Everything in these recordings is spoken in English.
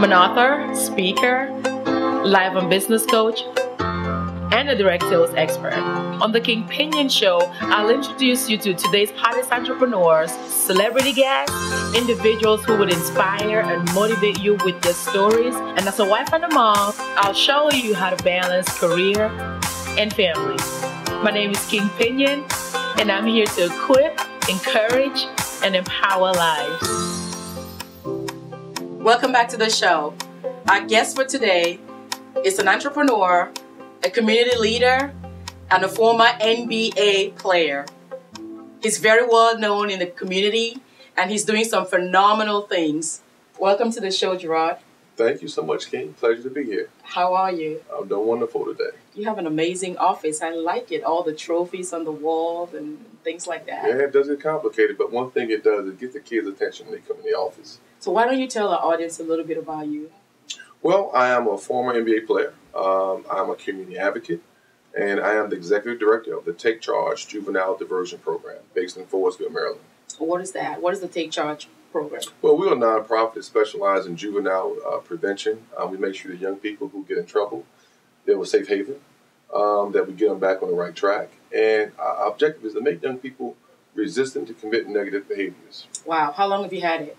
I'm an author, speaker, live and business coach, and a direct sales expert. On the King Pinyin Show, I'll introduce you to today's hottest entrepreneurs, celebrity guests, individuals who would inspire and motivate you with their stories. And as a wife and a mom, I'll show you how to balance career and family. My name is King Pinyin, and I'm here to equip, encourage, and empower lives. Welcome back to the show. Our guest for today is an entrepreneur, a community leader, and a former NBA player. He's very well known in the community, and he's doing some phenomenal things. Welcome to the show, Jerrod. Thank you so much, King. Pleasure to be here. How are you? I'm doing wonderful today. You have an amazing office. I like it. All the trophies on the walls and things like that. Yeah, it does get complicated, but one thing it does is get the kids' attention when they come in the office. So why don't you tell our audience a little bit about you? Well, I am a former NBA player. I'm a community advocate, and I am the executive director of the Take Charge Juvenile Diversion Program based in Forestville, Maryland. What is that? What is the Take Charge program? Well, we're a nonprofit that specializes in juvenile prevention. We make sure that young people who get in trouble, they have a safe haven, that we get them back on the right track. And our objective is to make young people resistant to commit negative behaviors. Wow. How long have you had it?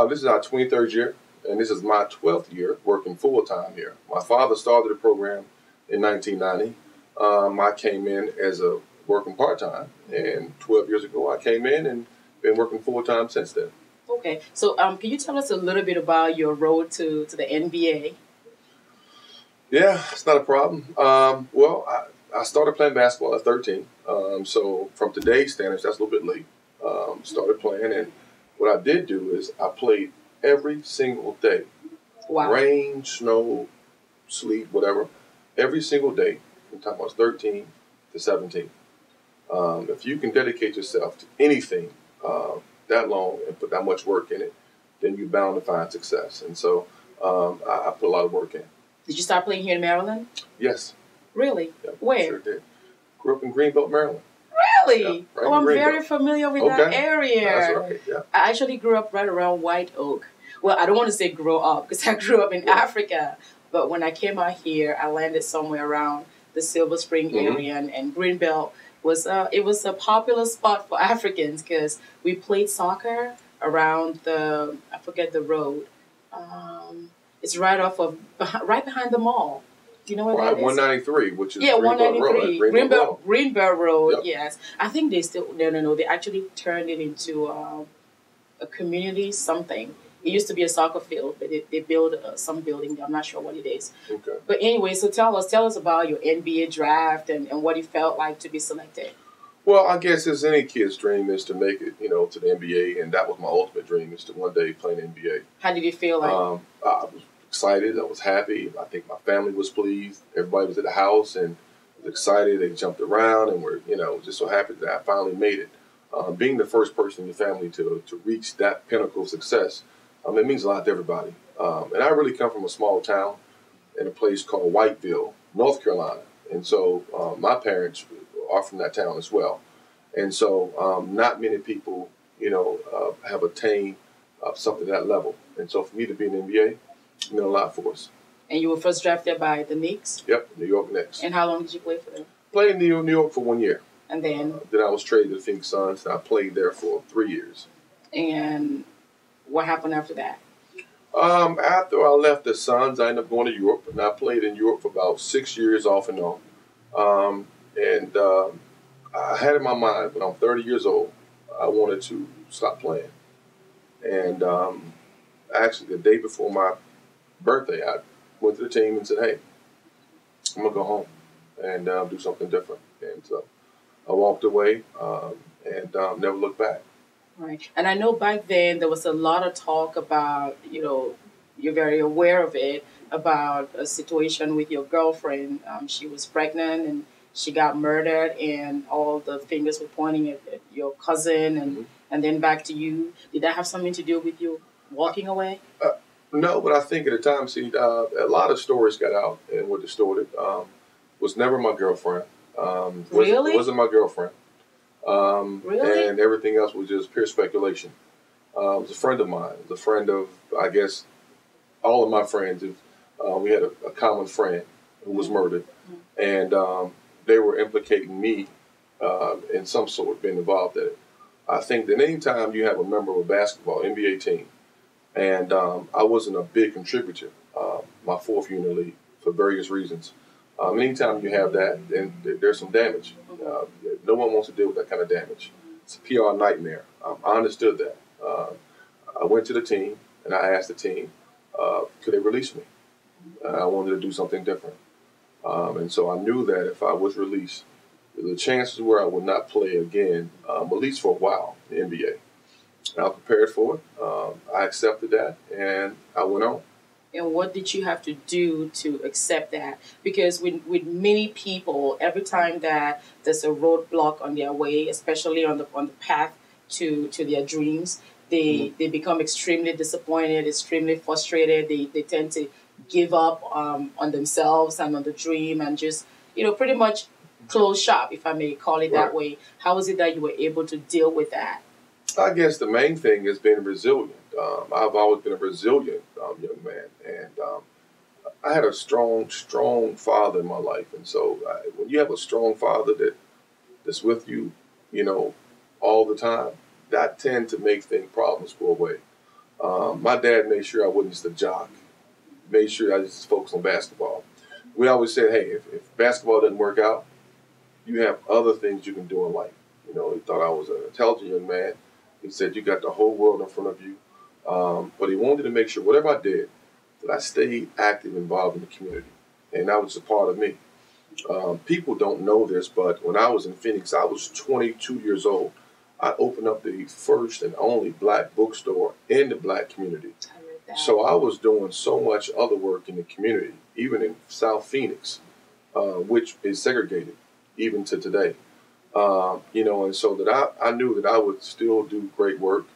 This is our 23rd year, and this is my 12th year working full-time here. My father started the program in 1990. I came in as a working part-time, and 12 years ago I came in and been working full-time since then. Okay, so can you tell us a little bit about your road to the NBA? Yeah, it's not a problem. Well, I started playing basketball at 13, so from today's standards, that's a little bit late. Started playing, and what I did do is I played every single day. Wow. Rain, snow, sleet, whatever, every single day from the time I was 13 to 17. If you can dedicate yourself to anything that long and put that much work in it, then you're bound to find success. And so I put a lot of work in. Did you start playing here in Maryland? Yes. Really? Yeah, where? Sure did. Grew up in Greenbelt, Maryland. Really? Yeah, right oh, I'm very familiar with that area. That's right, yeah. I actually grew up right around White Oak. Well, I don't want to say grow up because I grew up in Africa. But when I came out here, I landed somewhere around the Silver Spring area, and Greenbelt was it was a popular spot for Africans because we played soccer around the, I forget the road. It's right behind the mall. Do you know what that is? 193, which is Greenbelt 193. Road. Greenbelt Road, Yep. yes. I think they still, no. They actually turned it into a community something. It used to be a soccer field, but they built some building there. I'm not sure what it is. Okay. But anyway, so tell us about your NBA draft and what it felt like to be selected. Well, I guess as any kid's dream is to make it, to the NBA, and that was my ultimate dream, is to one day play in the NBA. How did you feel like? I was excited. I was happy. I think my family was pleased. Everybody was at the house and was excited. They jumped around and were, just so happy that I finally made it. Being the first person in your family to reach that pinnacle of success, it means a lot to everybody. And I really come from a small town in a place called Whiteville, North Carolina. And so my parents are from that town as well. And so not many people, have attained something to that level. And so for me to be in the NBA, it meant a lot for us. And you were first drafted by the Knicks? Yep, New York Knicks. And how long did you play for them? Played in New York for 1 year. And then? Then I was traded to the Phoenix Suns, and I played there for 3 years. And what happened after that? After I left the Suns, I ended up going to Europe, and I played in Europe for about 6 years off and on. I had in my mind, when I'm 30 years old, I wanted to stop playing. And actually, the day before my birthday, I went to the team and said, hey, I'm going to go home and do something different. And so I walked away and never looked back. Right. And I know back then there was a lot of talk about, you're very aware of it, about a situation with your girlfriend. She was pregnant and she got murdered, and all the fingers were pointing at your cousin and then back to you. Did that have something to do with you walking away? No, but I think at the time, a lot of stories got out and were distorted. Was never my girlfriend. Really? Wasn't my girlfriend. Really? And everything else was just pure speculation. It was a friend of mine. It was a friend of, I guess, all of my friends, we had a common friend who was murdered, and they were implicating me in some sort, being involved in it. I think that anytime you have a member of a basketball NBA team, and I wasn't a big contributor, my fourth unit league, for various reasons. Anytime you have that, then there's some damage. No one wants to deal with that kind of damage. It's a PR nightmare. I understood that. I went to the team and I asked the team, could they release me? I wanted to do something different. And so I knew that if I was released, the chances were I would not play again, at least for a while, in the NBA. And I was prepared for it. I accepted that and I went on. And what did you have to do to accept that? Because with many people, every time that there's a roadblock on their way, especially on the path to their dreams, they become extremely disappointed, extremely frustrated. They tend to give up on themselves and on the dream and just, pretty much close shop, if I may call it that way. How is it that you were able to deal with that? I guess the main thing is being resilient. I've always been a resilient young man, and I had a strong father in my life. And so when you have a strong father that's with you, all the time, that tend to make problems go away. My dad made sure I wasn't just a jock, made sure I just focused on basketball. We always said, hey, if basketball doesn't work out, you have other things you can do in life. He thought I was an intelligent young man. He said, you got the whole world in front of you. But he wanted to make sure whatever I did, that I stayed active, involved in the community. And that was a part of me. People don't know this, but when I was in Phoenix, I was 22 years old. I opened up the first and only black bookstore in the black community. So I was doing so much other work in the community, even in South Phoenix, which is segregated even to today. And so that I knew that I would still do great work.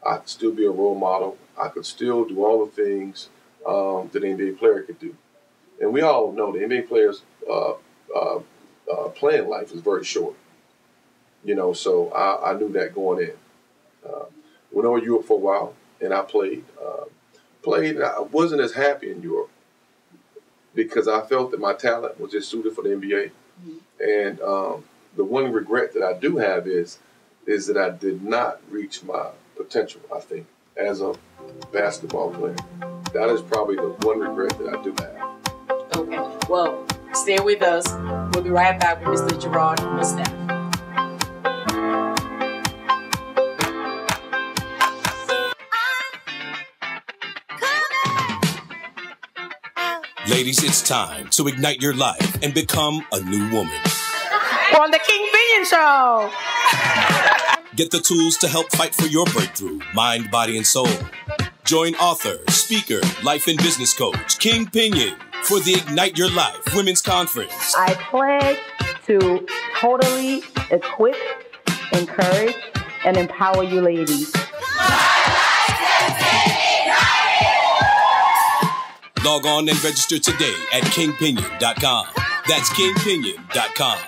I could still be a role model. I could still do all the things that an NBA player could do. And we all know the NBA players' playing life is very short. So I knew that going in. Went over to Europe for a while, and I played. And I wasn't as happy in Europe because I felt that my talent was just suited for the NBA. And the one regret that I do have is that I did not reach my potential, I think, as a basketball player. That is probably the one regret that I do have. Okay. Well, stay with us. We'll be right back with Mr. Jerrod Mustaf. Ladies, it's time to ignite your life and become a new woman. On the King Pinyin Show. Get the tools to help fight for your breakthrough, mind, body, and soul. Join author, speaker, life and business coach, King Pinyin, for the Ignite Your Life Women's Conference. I pledge to totally equip, encourage, and empower you ladies. Log on and register today at kingpinyin.com. That's kingpinyin.com.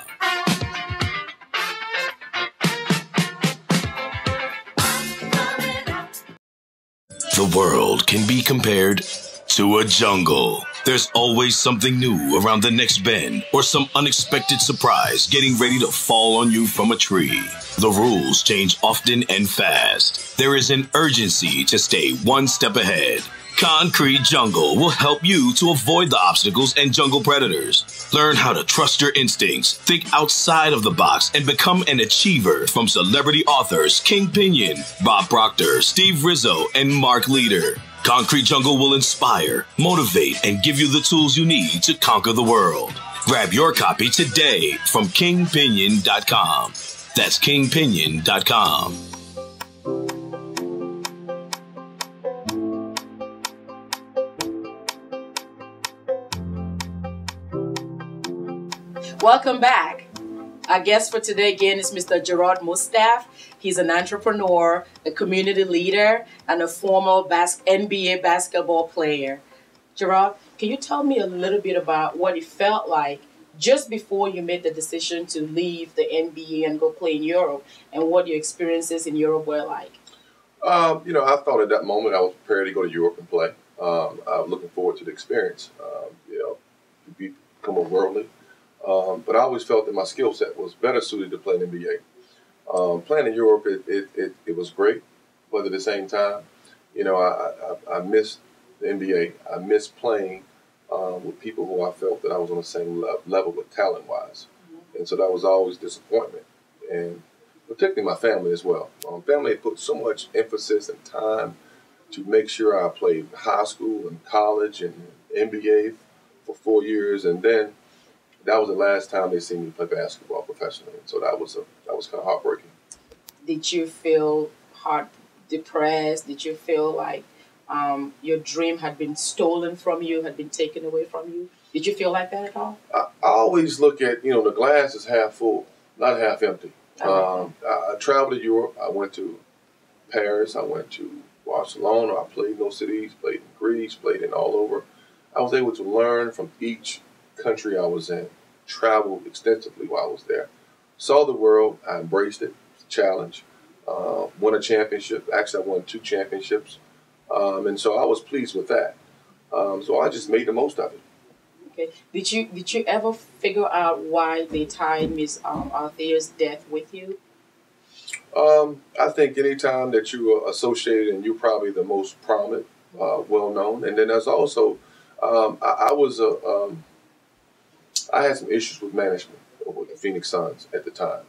The world can be compared to a jungle. There's always something new around the next bend or some unexpected surprise getting ready to fall on you from a tree. The rules change often and fast. There is an urgency to stay one step ahead. Concrete Jungle will help you to avoid the obstacles and jungle predators. Learn how to trust your instincts, think outside of the box, and become an achiever from celebrity authors King Pinyin, Bob Proctor, Steve Rizzo, and Mark Leader. Concrete Jungle will inspire, motivate, and give you the tools you need to conquer the world. Grab your copy today from kingpinyin.com. That's kingpinyin.com. Welcome back. Our guest for today again is Mr. Jerrod Mustaf. He's an entrepreneur, a community leader, and a former NBA basketball player. Jerrod, can you tell me a little bit about what it felt like just before you made the decision to leave the NBA and go play in Europe, and what your experiences in Europe were like? I thought at that moment I was prepared to go to Europe and play. I'm looking forward to the experience, to become a worldly. But I always felt that my skill set was better suited to play in the NBA. Playing in Europe, it was great, but at the same time, I missed the NBA. I missed playing with people who I felt that I was on the same level with talent-wise. And so that was always disappointment, and particularly my family as well. Family put so much emphasis and time to make sure I played high school and college and NBA for 4 years, and then that was the last time they seen me play basketball professionally. And so that was kind of heartbreaking. Did you feel depressed? Did you feel like your dream had been stolen from you, had been taken away from you? Did you feel like that at all? I always look at, the glass is half full, not half empty. I traveled to Europe. I went to Paris. I went to Barcelona. I played in those cities, played in Greece, played in all over. I was able to learn from each country I was in, traveled extensively while I was there. Saw the world. I embraced it. It's a challenge. Won a championship. Actually, I won 2 championships. And so I was pleased with that. So I just made the most of it. Okay. Did you ever figure out why they tied Miss Althea's death with you? I think anytime that you are associated and you're probably the most prominent, well-known. And then there's also, I had some issues with management with the Phoenix Suns at the time.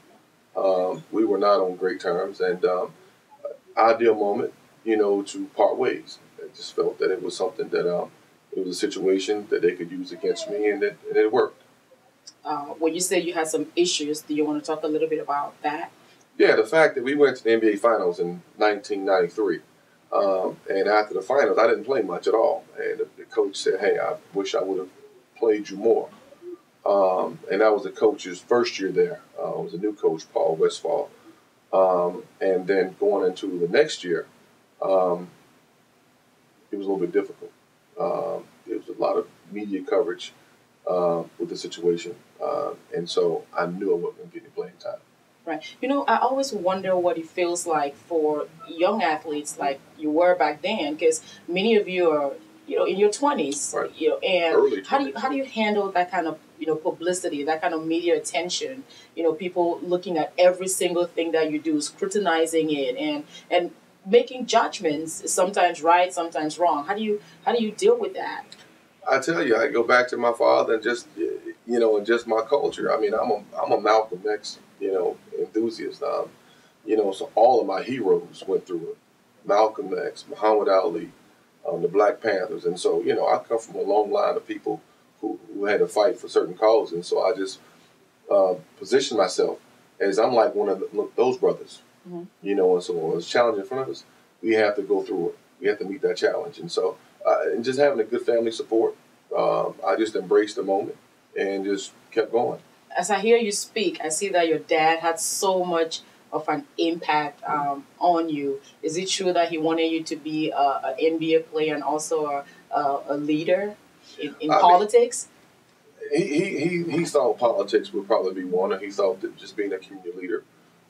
We were not on great terms, and ideal moment, to part ways. I just felt that it was something that it was a situation that they could use against me, and it worked. When you said you had some issues, do you want to talk a little bit about that? Yeah, the fact that we went to the NBA Finals in 1993, and after the finals, I didn't play much at all. And the coach said, "Hey, I wish I would have played you more." And that was the coach's first year there. It was a new coach, Paul Westphal. And then going into the next year, it was a little bit difficult. There was a lot of media coverage with the situation. And so I knew I wasn't going to get any playing time. Right. I always wonder what it feels like for young athletes like you were back then, because many of you are, in your 20s, right. And early 20s. How do you handle that kind of, publicity, that kind of media attention, people looking at every single thing that you do, scrutinizing it and making judgments, sometimes right, sometimes wrong. How do you deal with that? I tell you, I go back to my father and just, and just my culture. I mean, I'm a Malcolm X, enthusiast. So all of my heroes went through it. Malcolm X, Muhammad Ali, the Black Panthers. And so, I come from a long line of people who had to fight for certain causes. And so I just position myself as I'm like one of those brothers, And so when there's a challenge in front of us, we have to go through it. We have to meet that challenge. And so, and just having a good family support, I just embraced the moment and just kept going. As I hear you speak, I see that your dad had so much of an impact on you. Is it true that he wanted you to be an NBA player and also a leader in politics? He thought politics would probably be one, and he thought that just being a community leader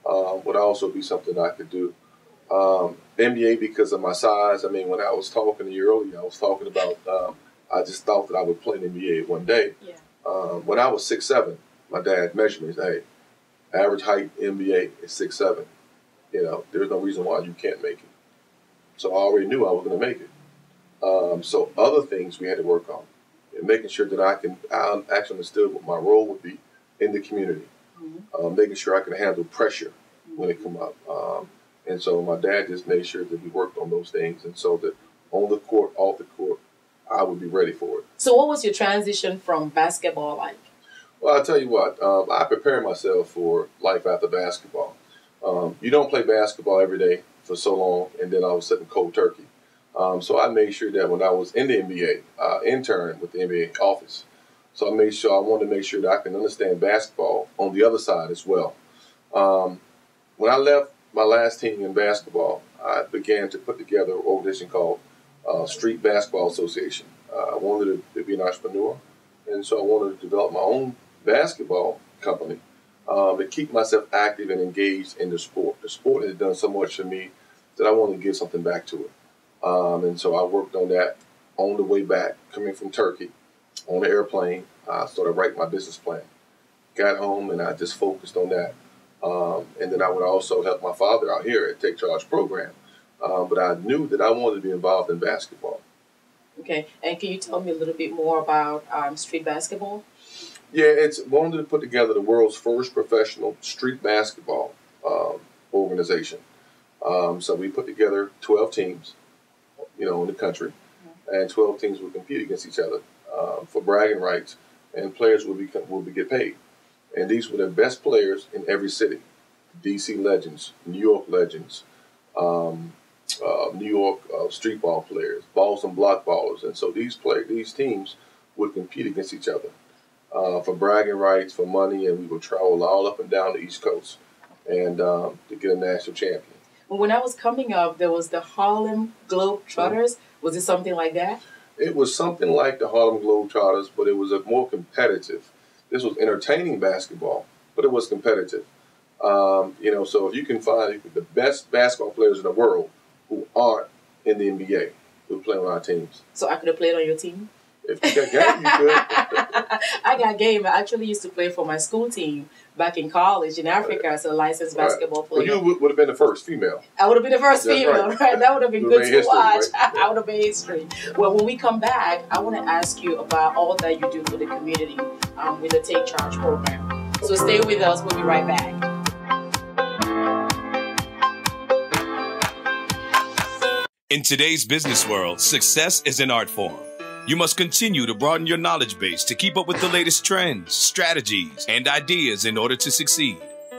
would also be something I could do. NBA, because of my size, I mean, when I was talking to you earlier, I was talking about I just thought that I would play in NBA one day. Yeah. When I was 6'7", my dad measured me and said, "Hey, average height NBA is 6'7". There's no reason why you can't make it." So I already knew I was going to make it. So other things we had to work on, and making sure that I actually understood what my role would be in the community, making sure I could handle pressure when it come up. And so my dad just made sure that we worked on those things, and so that on the court, off the court, I would be ready for it. So what was your transition from basketball like? Well, I'll tell you what, I prepared myself for life after basketball. You don't play basketball every day for so long, and then all of a sudden cold turkey. So I made sure that when I was in the NBA, I interned with the NBA office. So I wanted to make sure that I can understand basketball on the other side as well. When I left my last team in basketball, I began to put together an organization called Street Basketball Association. I wanted to be an entrepreneur, and so I wanted to develop my own basketball company to keep myself active and engaged in the sport. The sport has done so much for me that I wanted to give something back to it. And so I worked on that on the way back, coming from Turkey, on the airplane, I started writing my business plan. Got home and I just focused on that. And then I would also help my father out here at Take Charge program. But I knew that I wanted to be involved in basketball. Okay, and can you tell me a little bit more about street basketball? Yeah, wanted to put together the world's first professional street basketball organization. So we put together 12 teams, in the country, and 12 teams would compete against each other for bragging rights, and players will get paid. And these were the best players in every city: D.C. legends, New York legends, New York street ball players, Boston block ballers, and so these teams would compete against each other for bragging rights, for money, and we would travel all up and down the East Coast and to get a national champion. Well, when I was coming up, there was the Harlem Globetrotters. Was it something like that? It was something like the Harlem Globetrotters, but it was a more competitive. This was entertaining basketball, but it was competitive. So if you can find the best basketball players in the world who aren't in the NBA, who play on our teams. So I could have played on your team? If you got game, you could. I got game. I actually used to play for my school team back in college in Africa as a licensed basketball player. Well, you would have been the first female. I would have been the first female, right? That would have been good to history, watch. Right? I would have made history. Well, when we come back, I want to ask you about all that you do for the community with the Take Charge program. So stay with us. We'll be right back. In today's business world, success is an art form. You must continue to broaden your knowledge base to keep up with the latest trends, strategies, and ideas in order to succeed.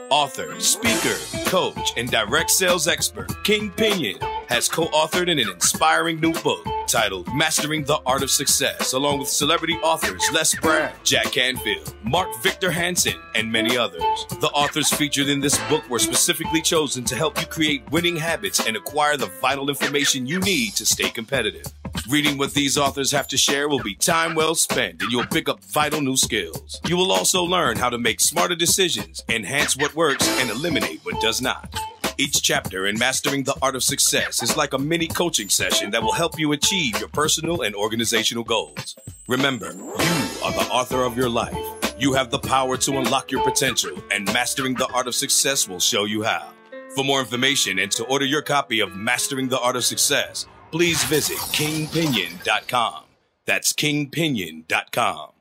Author, speaker, coach, and direct sales expert King Pinyin has co-authored an inspiring new book titled Mastering the Art of Success, along with celebrity authors Les Brown, Jack Canfield, Mark Victor Hansen, and many others. The authors featured in this book were specifically chosen to help you create winning habits and acquire the vital information you need to stay competitive. Reading what these authors have to share will be time well spent, and you'll pick up vital new skills. You will also learn how to make smarter decisions, enhance what works, and eliminate what does not. Each chapter in Mastering the Art of Success is like a mini coaching session that will help you achieve your personal and organizational goals. Remember, you are the author of your life. You have the power to unlock your potential, and Mastering the Art of Success will show you how. For more information and to order your copy of Mastering the Art of Success, please visit kingpinyin.com. That's kingpinyin.com.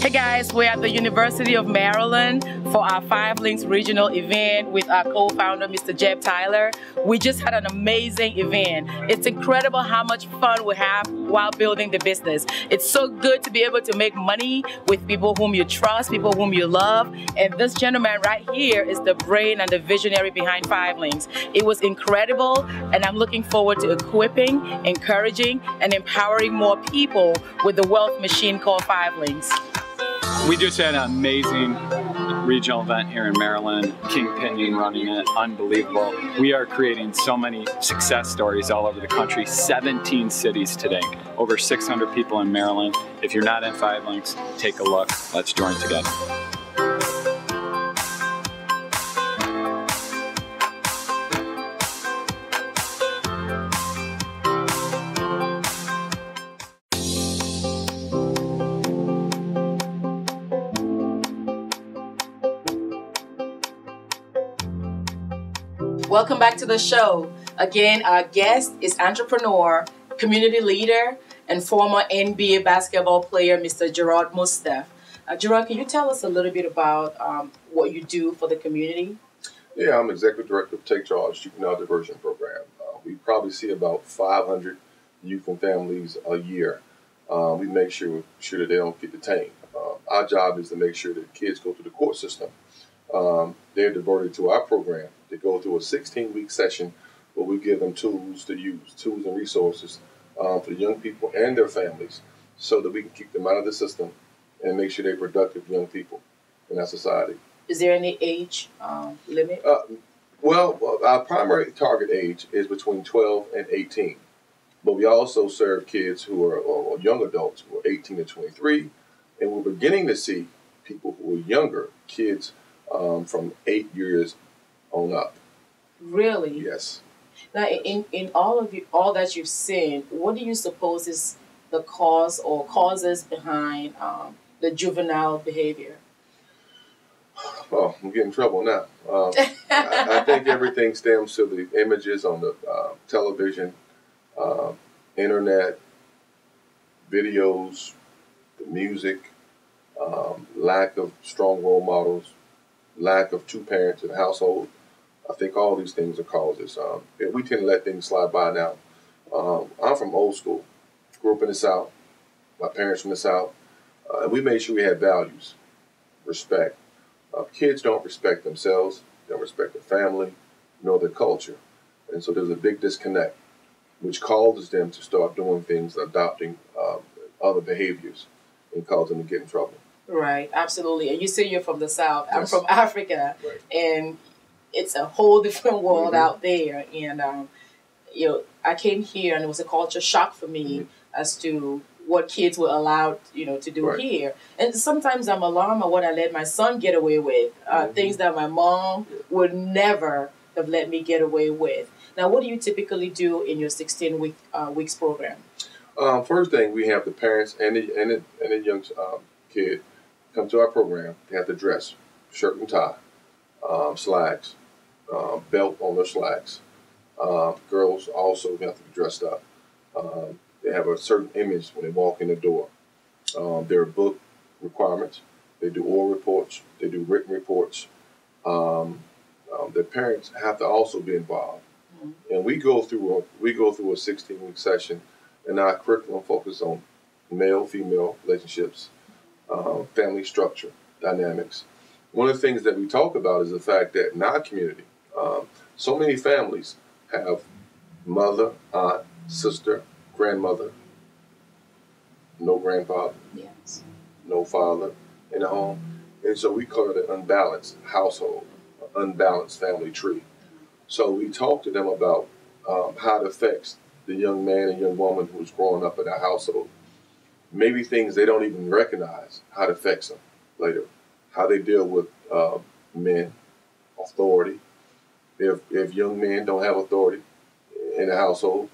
Hey guys, we're at the University of Maryland for our 5 Links regional event with our co-founder, Mr. Jeb Tyler. We just had an amazing event. It's incredible how much fun we have while building the business. It's so good to be able to make money with people whom you trust, people whom you love. And this gentleman right here is the brain and the visionary behind 5 Links. It was incredible, and I'm looking forward to equipping, encouraging, and empowering more people with the wealth machine called 5 Links. We just had an amazing regional event here in Maryland. King Pinyin running it, unbelievable. We are creating so many success stories all over the country, 17 cities today, over 600 people in Maryland. If you're not in 5 Links, take a look. Let's join together. Welcome back to the show. Again, our guest is entrepreneur, community leader, and former NBA basketball player, Mr. Jerrod Mustaf. Jerrod, can you tell us a little bit about what you do for the community? Yeah, I'm executive director of Take Charge Juvenile Diversion Program. We probably see about 500 youth and families a year. We make sure that they don't get detained. Our job is to make sure that kids go through the court system. They're diverted to our program. They go through a 16-week session where we give them tools to use, tools and resources for the young people and their families, so that we can keep them out of the system and make sure they're productive young people in our society. Is there any age limit? Well, our primary target age is between 12 and 18, but we also serve kids who are, or young adults who are 18 to 23, and we're beginning to see people who are younger, kids from 8 years on up. Really? Yes. Now, in all that you've seen, what do you suppose is the cause or causes behind the juvenile behavior? Oh, I'm getting in trouble now. I think everything stems to the images on the television, internet, videos, the music, lack of strong role models, lack of two parents in the household. I think all these things are causes. We tend to let things slide by now. I'm from old school. Grew up in the South. My parents from the South. We made sure we had values, respect. Kids don't respect themselves, they don't respect their family, nor their culture. And so there's a big disconnect, which causes them to start doing things, adopting other behaviors, and cause them to get in trouble. Right, absolutely. And you say you're from the South. I'm Yes. from Africa, Right. and it's a whole different world out there. And I came here, and it was a culture shock for me as to what kids were allowed, to do Right. here. And sometimes I'm alarmed at what I let my son get away with, things that my mom would never have let me get away with. Now, what do you typically do in your 16 weeks program? First thing, we have the parents and the young kid come to our program. They have to dress, shirt and tie, slacks, belt on their slacks. Girls also have to be dressed up. They have a certain image when they walk in the door. There are book requirements. They do oral reports. They do written reports. Their parents have to also be involved. And we go through a 16-week session, and our curriculum focuses on male-female relationships, family structure, dynamics. One of the things that we talk about is the fact that in our community, so many families have mother, aunt, sister, grandmother, no grandfather, Yes. no father in the home. And so we call it an unbalanced household, an unbalanced family tree. So we talk to them about how it affects the young man and young woman who's growing up in our household. Maybe things they don't even recognize, how it affects them later, how they deal with men, authority. If young men don't have authority in the household,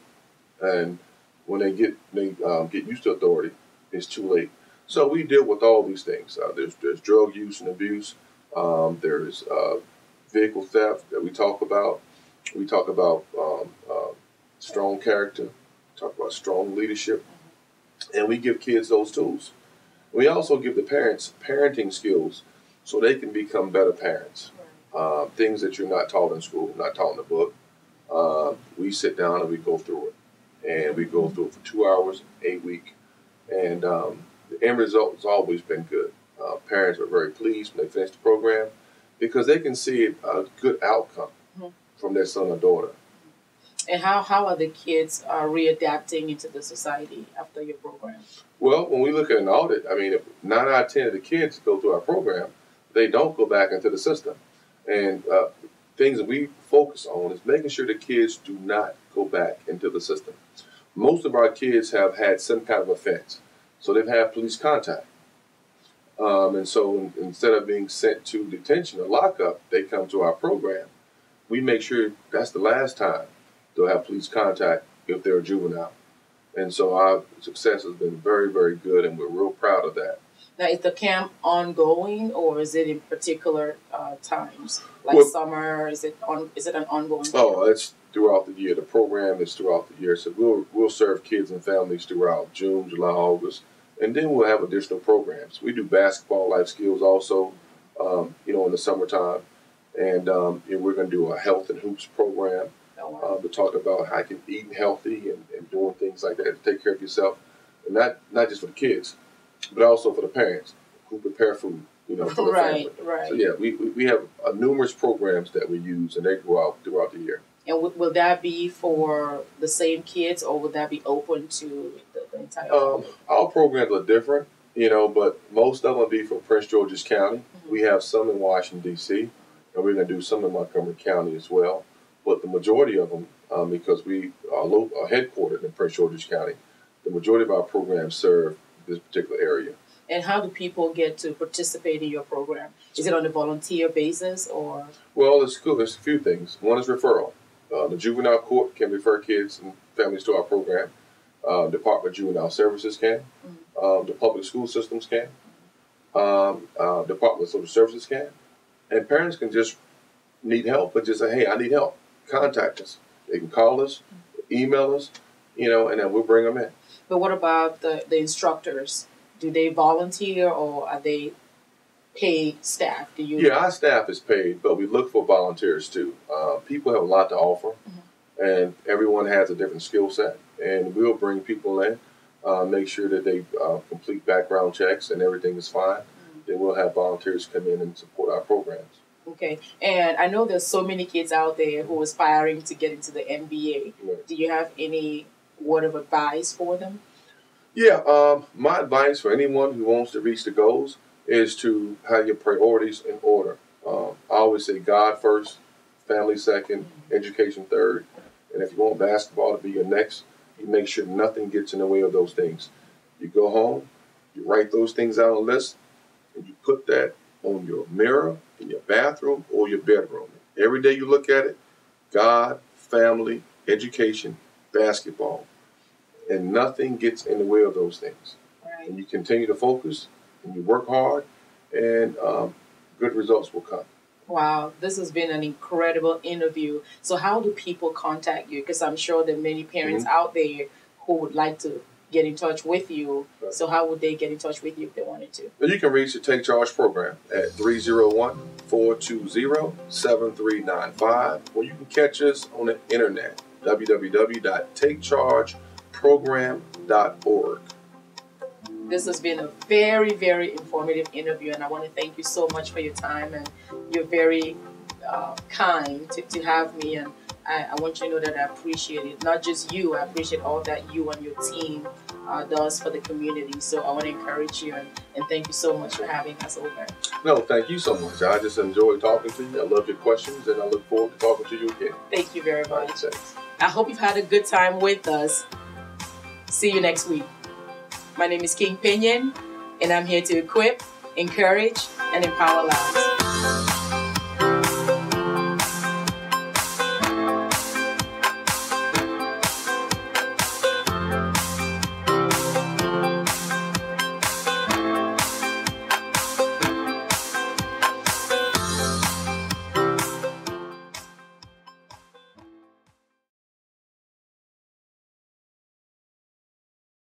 and when they get used to authority, it's too late. So we deal with all these things. There's drug use and abuse. There's vehicle theft that we talk about. We talk about strong character. We talk about strong leadership, and we give kids those tools. We also give the parents parenting skills so they can become better parents. Things that you're not taught in school, not taught in the book. We sit down and we go through it. And we go through it for 2 hours, a week. And the end result has always been good. Parents are very pleased when they finish the program because they can see a good outcome from their son or daughter. And how are the kids readapting into the society after your program? Well, when we look at an audit, if 9 out of 10 of the kids go through our program, they don't go back into the system. And things that we focus on is making sure the kids do not go back into the system. Most of our kids have had some kind of offense, so they've had police contact. And so instead of being sent to detention or lockup, they come to our program. We make sure that's the last time they'll have police contact if they're a juvenile. And so our success has been very, very good, and we're real proud of that. Now, is the camp ongoing, or is it in particular times, like summer? Is it an ongoing camp? Oh, it's throughout the year. The program is throughout the year. So we'll serve kids and families throughout June, July, August, and then we'll have additional programs. We do basketball, life skills also, in the summertime, and we're going to do a health and hoops program to talk about how you can eat healthy and doing things like that to take care of yourself, and not just for the kids, but also for the parents who prepare food, for the family. Right. So yeah, we have numerous programs that we use, and they go out throughout the year. And will that be for the same kids, or would that be open to the entire family? Our programs are different, but most of them will be from Prince George's County. We have some in Washington, D.C., and we're going to do some in Montgomery County as well. But the majority of them, because we are headquartered in Prince George's County, the majority of our programs serve this particular area. And how do people get to participate in your program? Is it on a volunteer basis, or? Well, there's a few things. One is referral. The juvenile court can refer kids and families to our program. Department of Juvenile Services can. The public school systems can. Department of Social Services can. And parents can just need help, but just say, hey, I need help. Contact us. They can call us, email us, and then we'll bring them in. But what about the instructors? Do they volunteer or are they paid staff? Yeah, our staff is paid, but we look for volunteers too. People have a lot to offer, and everyone has a different skill set. And we'll bring people in, make sure that they complete background checks and everything is fine. Then we'll have volunteers come in and support our programs. Okay, and I know there's so many kids out there who are aspiring to get into the MBA. Right. Do you have any word of advice for them? Yeah, my advice for anyone who wants to reach the goals is to have your priorities in order. I always say God first, family second, education third. And if you want basketball to be your next, you make sure nothing gets in the way of those things. You go home, you write those things out on a list, and you put that on your mirror, in your bathroom, or your bedroom. Every day you look at it, God, family, education, basketball. And nothing gets in the way of those things. Right. And you continue to focus, and you work hard, and good results will come. Wow, this has been an incredible interview. So how do people contact you? Because I'm sure there are many parents out there who would like to get in touch with you. Right. So how would they get in touch with you if they wanted to? Well, you can reach the Take Charge program at 301-420-7395, or you can catch us on the internet, www.takechargeprogram.org. This has been a very, very informative interview, and I want to thank you so much for your time, and you're very kind to have me, and I want you to know that I appreciate it. Not just you, I appreciate all that you and your team does for the community. So I want to encourage you and thank you so much for having us over. No, thank you so much. I just enjoyed talking to you. I love your questions, and I look forward to talking to you again. Thank you very much. I hope you've had a good time with us. See you next week. My name is King Pinyin, and I'm here to equip, encourage, and empower lives.